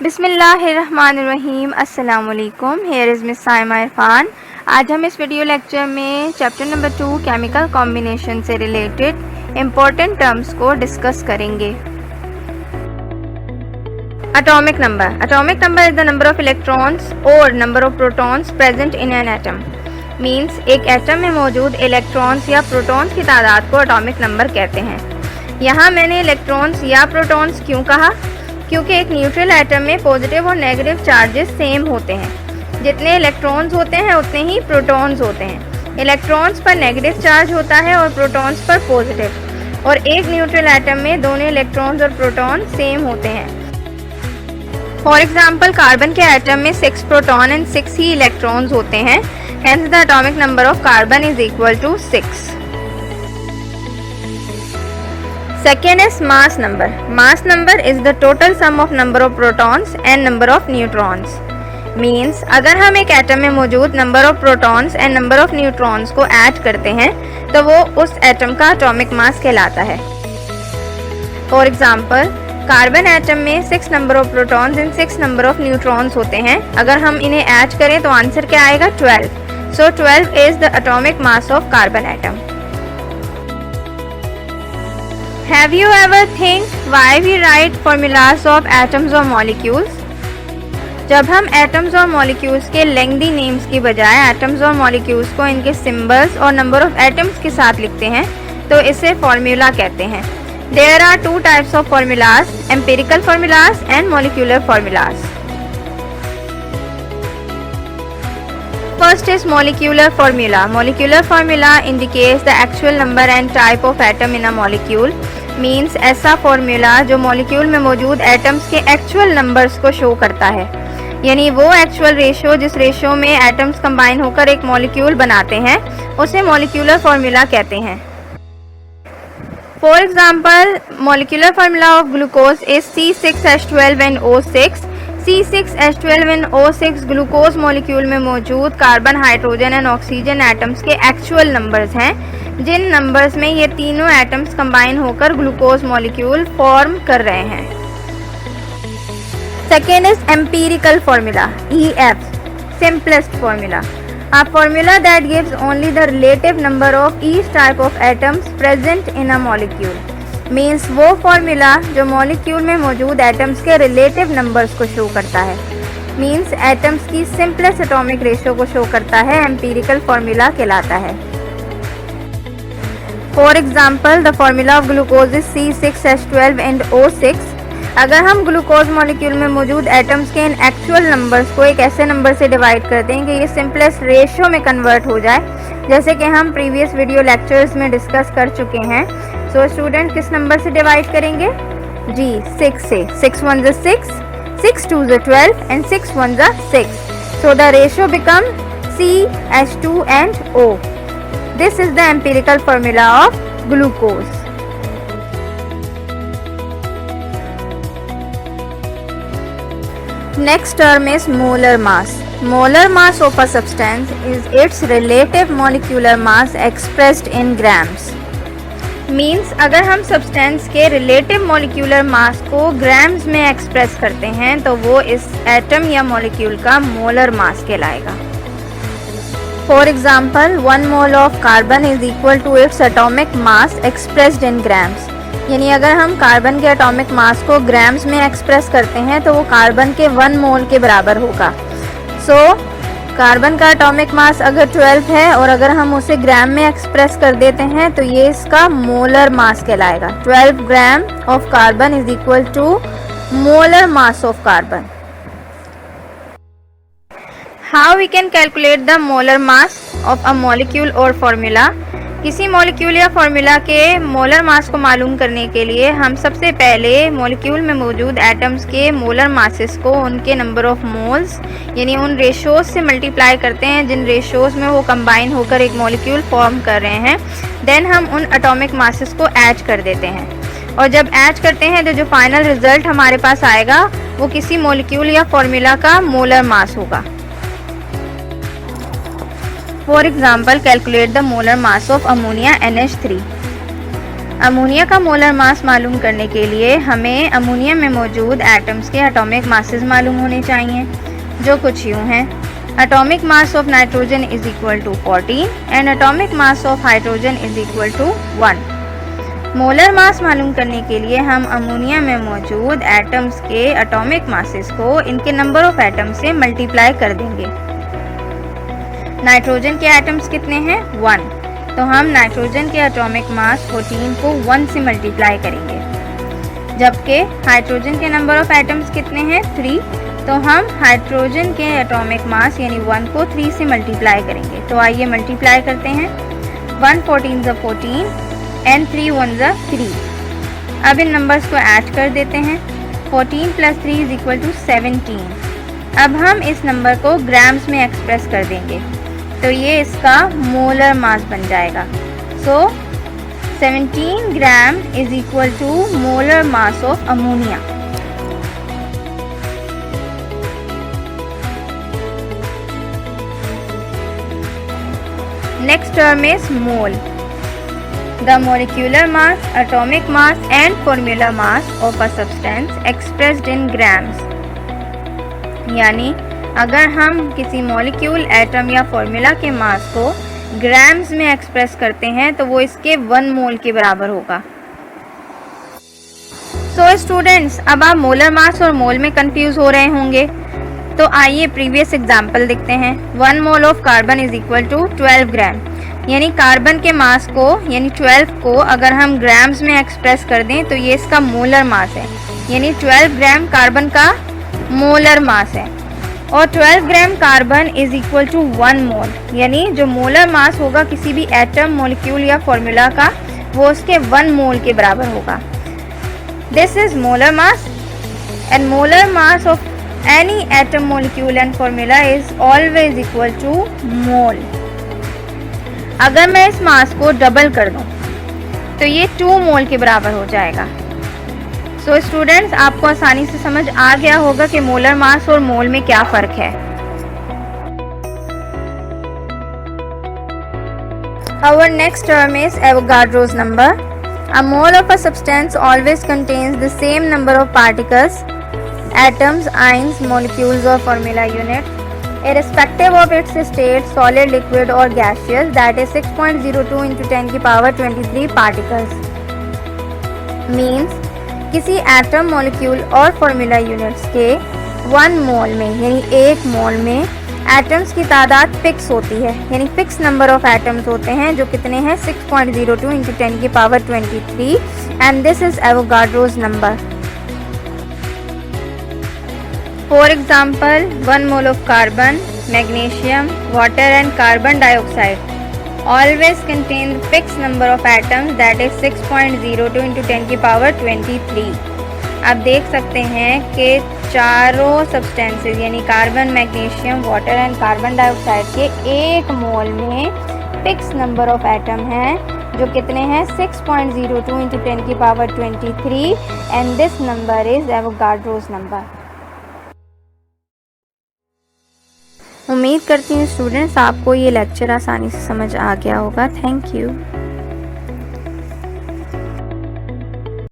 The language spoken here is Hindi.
बिस्मिल्लाहिर्रहमानिर्रहीम। अस्सलाम वालेकुम। Here is Miss Saima Irfan. आज हम इस वीडियो लेक्चर में चैप्टर नंबर 2 केमिकल कॉम्बिनेशन से रिलेटेड इम्पोर्टेंट टर्म्स को डिस्कस करेंगे। Atomic number is the number of electrons और number of protons present in an atom. Means एक एटम में मौजूद इलेक्ट्रॉन्स या प्रोटॉन्स की तादाद को एटॉमिक नंबर कहते हैं। यहाँ मैंने इलेक्ट्रॉन्स या प्रोटॉन्स क्यों कहा, क्योंकि एक न्यूट्रल एटम में पॉजिटिव और नेगेटिव चार्जेस सेम होते हैं। जितने इलेक्ट्रॉन्स होते हैं उतने ही प्रोटॉन्स होते हैं। इलेक्ट्रॉन्स पर नेगेटिव चार्ज होता है और प्रोटॉन्स पर पॉजिटिव। और एक न्यूट्रल एटम में दोनों इलेक्ट्रॉन्स और प्रोटॉन सेम होते हैं। फॉर एग्जाम्पल कार्बन के एटम में 6 प्रोटॉन एंड 6 ही इलेक्ट्रॉन्स होते हैं। Hence the atomic number of carbon is equal to 6। Second is mass number. Mass number is the total sum of number of protons and number of neutrons. Means अगर हम एक एटम में मौजूद number of protons and number of neutrons को ऐड करते हैं तो वो उस एटम का एटॉमिक मास कहलाता है। फॉर एग्जाम्पल कार्बन एटम में 6 number of protons and 6 number of neutrons होते हैं। अगर हम इन्हें ऐड करें तो आंसर क्या आएगा? 12। सो 12 is the atomic mass of carbon atom. Have you ever think why we write formulas of atoms or molecules? जब हम एटम्स और मॉलिक्यूल्स के लेंथी नेम्स की बजाय एटम्स और मॉलिक्यूल्स को इनके सिंबल्स और नंबर ऑफ एटम्स के साथ लिखते हैं तो इसे फॉर्मूला कहते हैं। There are two types of formulas, empirical formulas and molecular formulas. First is molecular formula. Molecular formula indicates the actual number and type of atom in a molecule. Means ऐसा फॉर्मूला जो मॉलिक्यूल में मौजूद एटम्स के एक्चुअल नंबर्स को शो करता है, यानी वो एक्चुअल रेशो जिस रेशो में एटम्स कंबाइन होकर एक मॉलिक्यूल बनाते हैं उसे मॉलिक्यूलर फॉर्मूला कहते हैं। For example molecular formula of glucose is C6H12NO6। C6H12NO6 glucose molecule में मौजूद carbon, hydrogen and oxygen atoms के एक्चुअल नंबर्स हैं, जिन नंबर्स में ये तीनों एटम्स कंबाइन होकर ग्लूकोज मॉलिक्यूल फॉर्म कर रहे हैं। Second is empirical formula, EF, simplest formula. A formula that gives only the relative number of each type of atoms present in a molecule. Means वो फॉर्मूला जो मॉलिक्यूल में मौजूद एटम्स के रिलेटिव नंबर्स को शो करता है। मीन्स एटम्स की सिंपलेस्ट एटॉमिक रेशो को शो करता है, एम्पिरिकल फॉर्मूला कहलाता है। For example the formula of glucose is C6H12NO6। अगर हम ग्लूकोज मॉलिक्यूल में मौजूद एटम्स के इन एक्चुअल नंबर्स को एक ऐसे नंबर से डिवाइड कर दें कि ये सिंपलेस्ट रेशो में कन्वर्ट हो जाए, जैसे कि हम प्रीवियस वीडियो लेक्चर्स में डिस्कस कर चुके हैं। सो स्टूडेंट किस नंबर से डिवाइड करेंगे? जी 6 से। 6 1 6, 6 2 12 and 6 1 6। So the ratio become CH2NO। This is the empirical formula of glucose. Next term is molar mass. Molar mass of a substance is its relative molecular mass expressed in grams. Means अगर हम सब्सटेंस के रिलेटिव मॉलिक्यूलर मास को ग्राम्स में एक्सप्रेस करते हैं तो वो इस एटम या मॉलिक्यूल का मोलर मास कहलाएगा। For example 1 mole of carbon is equal to its atomic mass expressed in grams. यानी अगर हम कार्बन के एटॉमिक मास को ग्राम्स में एक्सप्रेस करते हैं तो वो कार्बन के 1 मोल के बराबर होगा। सो कार्बन का एटॉमिक मास अगर 12 है और अगर हम उसे ग्राम में एक्सप्रेस कर देते हैं तो ये इसका मोलर मास कहलाएगा। 12 gram of carbon is equal to molar mass of carbon. How we can calculate the molar mass of a molecule or formula? किसी मॉलिक्यूल या फॉर्मूला के मोलर मास को मालूम करने के लिए हम सबसे पहले मॉलिक्यूल में मौजूद एटम्स के मोलर मासेस को उनके नंबर ऑफ मोल्स यानी उन रेशोज से मल्टीप्लाई करते हैं जिन रेशोज में वो कंबाइन होकर एक मॉलिक्यूल फॉर्म कर रहे हैं। देन हम उन एटॉमिक मासेस को ऐड कर देते हैं और जब ऐड करते हैं तो जो फाइनल रिजल्ट हमारे पास आएगा वो किसी मॉलिक्यूल या फॉर्मूला का मोलर मास होगा। For example, calculate the molar mass of ammonia NH3. Ammonia का मोलर मास मालूम करने के लिए हमें अमोनिया में मौजूद एटम्स के एटॉमिक मासेस मालूम होने चाहिए, जो कुछ यूँ हैं। Atomic mass of nitrogen is equal to 14 and atomic mass of hydrogen is equal to 1। Molar mass मालूम करने के लिए हम अमोनिया में मौजूद एटम्स के एटॉमिक मासेस को इनके नंबर ऑफ एटम्स से मल्टीप्लाई कर देंगे। नाइट्रोजन के एटम्स कितने हैं? 1, तो हम नाइट्रोजन के एटॉमिक मास 14 को 1 से मल्टीप्लाई करेंगे। जबकि हाइड्रोजन के नंबर ऑफ एटम्स कितने हैं? 3, तो हम हाइड्रोजन के एटॉमिक मास यानी 1 को 3 से मल्टीप्लाई करेंगे। तो आइए मल्टीप्लाई करते हैं। 1 14 = 14 एंड 3 1 = 3। अब इन नंबर्स को ऐड कर देते हैं। 14 + 3 = 17। अब हम इस नंबर को ग्राम्स में एक्सप्रेस कर देंगे, तो ये इसका मोलर मास बन जाएगा। So 17 gram is equal to molar mass of ammonia. Next term is mole. The molecular mass, atomic mass and formula mass of a substance expressed in grams. यानी अगर हम किसी मॉलिक्यूल, एटम या फॉर्मूला के मास को ग्राम्स में एक्सप्रेस करते हैं तो वो इसके 1 मोल के बराबर होगा। सो स्टूडेंट्स, अब आप मोलर मास और मोल में कंफ्यूज हो रहे होंगे, तो आइए प्रीवियस एग्जाम्पल देखते हैं। 1 mole of carbon is equal to 12 gram, यानी कार्बन के मास को यानी 12 को अगर हम ग्राम्स में एक्सप्रेस कर दें तो ये इसका मोलर मास है, यानी 12 ग्राम कार्बन का मोलर मास है। और 12 gram carbon is equal to 1 mole, यानी जो मोलर मास होगा किसी भी एटम, मॉलिक्यूल या फॉर्मूला का, वो उसके 1 मोल के बराबर होगा। This is molar mass and molar mass of any atom, molecule and formula is always equal to mole. अगर मैं इस मास को डबल कर दूं तो ये 2 मोल के बराबर हो जाएगा। सो स्टूडेंट्स, आपको आसानी से समझ आ गया होगा कि मोलर मास और मोल में क्या फ़र्क है। Our next term is Avogadro's number. A mole of a substance always contains the same number of particles, atoms, ions, molecules or formula unit, irrespective of its state, solid, liquid or gaseous, that is 6.02 × 10⁻23 particles. Means किसी एटम, मॉलिक्यूल और फॉर्मूला यूनिट्स के 1 मोल में यानी 1 मोल में एटम्स की तादाद फिक्स होती है, यानी फिक्स नंबर ऑफ एटम्स होते हैं, जो कितने हैं? 6.02 × 10⁻23 and this is Avogadro's number. For example, 1 mole of carbon, magnesium, water and carbon dioxide always contain the fixed number of atoms, that is 6.02 × 10⁻23। आप देख सकते हैं कि चारों सब्सटेंसेस यानी carbon, magnesium, water and carbon dioxide के 1 मोल में फिक्स नंबर ऑफ एटम हैं, जो कितने हैं? 6.02 × 10⁻23 and this number is Avogadro's number. उम्मीद करती हूँ स्टूडेंट्स आपको ये लेक्चर आसानी से समझ आ गया होगा। Thank you.